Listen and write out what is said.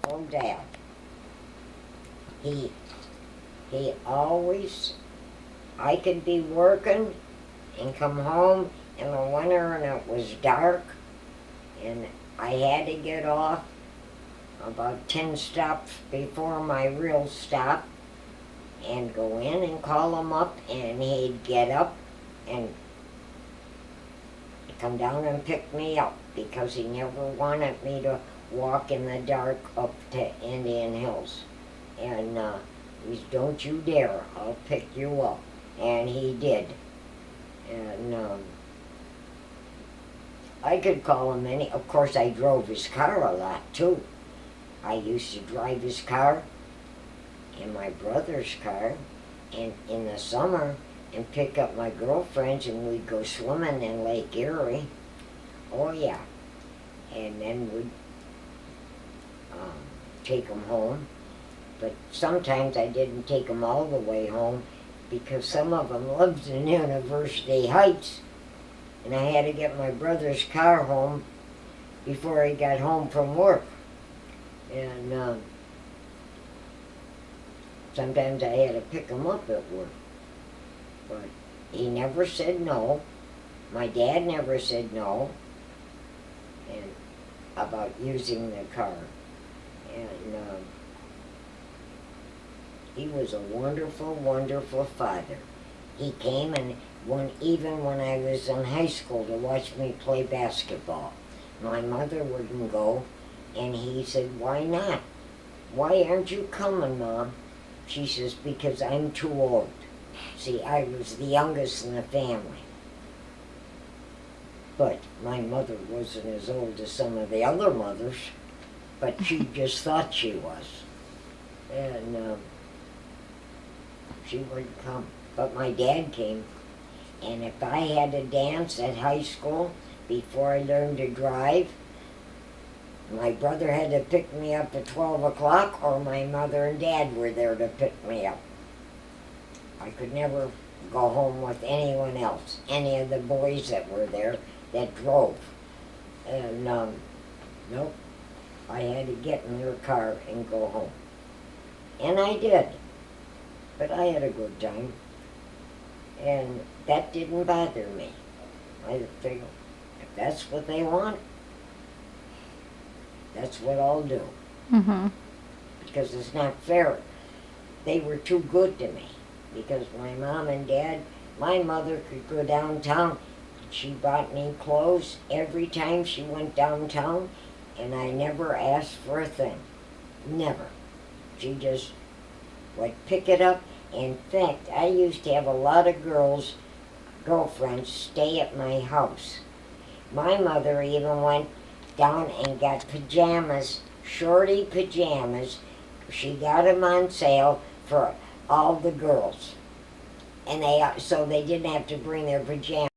wonderful dad. He always, I could be working and come home in the winter and it was dark and I had to get off about 10 stops before my real stop and go in and call him up, and he'd get up and come down and pick me up because he never wanted me to walk in the dark up to Indian Hills. And he said, "Don't you dare, I'll pick you up." And he did. And I could call him of course I drove his car a lot too. I used to drive his car and my brother's car and in the summer and pick up my girlfriends and we'd go swimming in Lake Erie. Oh yeah. And then we'd take them home. But sometimes I didn't take them all the way home because some of them lived in University Heights and I had to get my brother's car home before he got home from work. And sometimes I had to pick him up at work. But he never said no. My dad never said no and about using the car. And he was a wonderful, wonderful father. He came and even when I was in high school to watch me play basketball. My mother wouldn't go, and he said, "Why not? Why aren't you coming, Mom?" She says, "Because I'm too old." See, I was the youngest in the family. But my mother wasn't as old as some of the other mothers, but she just thought she was. And she wouldn't come. But my dad came. And if I had to dance at high school before I learned to drive, my brother had to pick me up at 12 o'clock or my mother and dad were there to pick me up. I could never go home with anyone else, any of the boys that were there that drove. And nope, I had to get in their car and go home. And I did. But I had a good time. And that didn't bother me. I figured, if that's what they want, that's what I'll do. Mm-hmm. Because it's not fair. They were too good to me. Because my mom and dad, my mother could go downtown. She bought me clothes every time she went downtown, and I never asked for a thing. Never. She just would pick it up. In fact, I used to have a lot of girlfriends stay at my house. My mother even went down and got pajamas, shorty pajamas. She got them on sale for all the girls. And so they didn't have to bring their pajamas.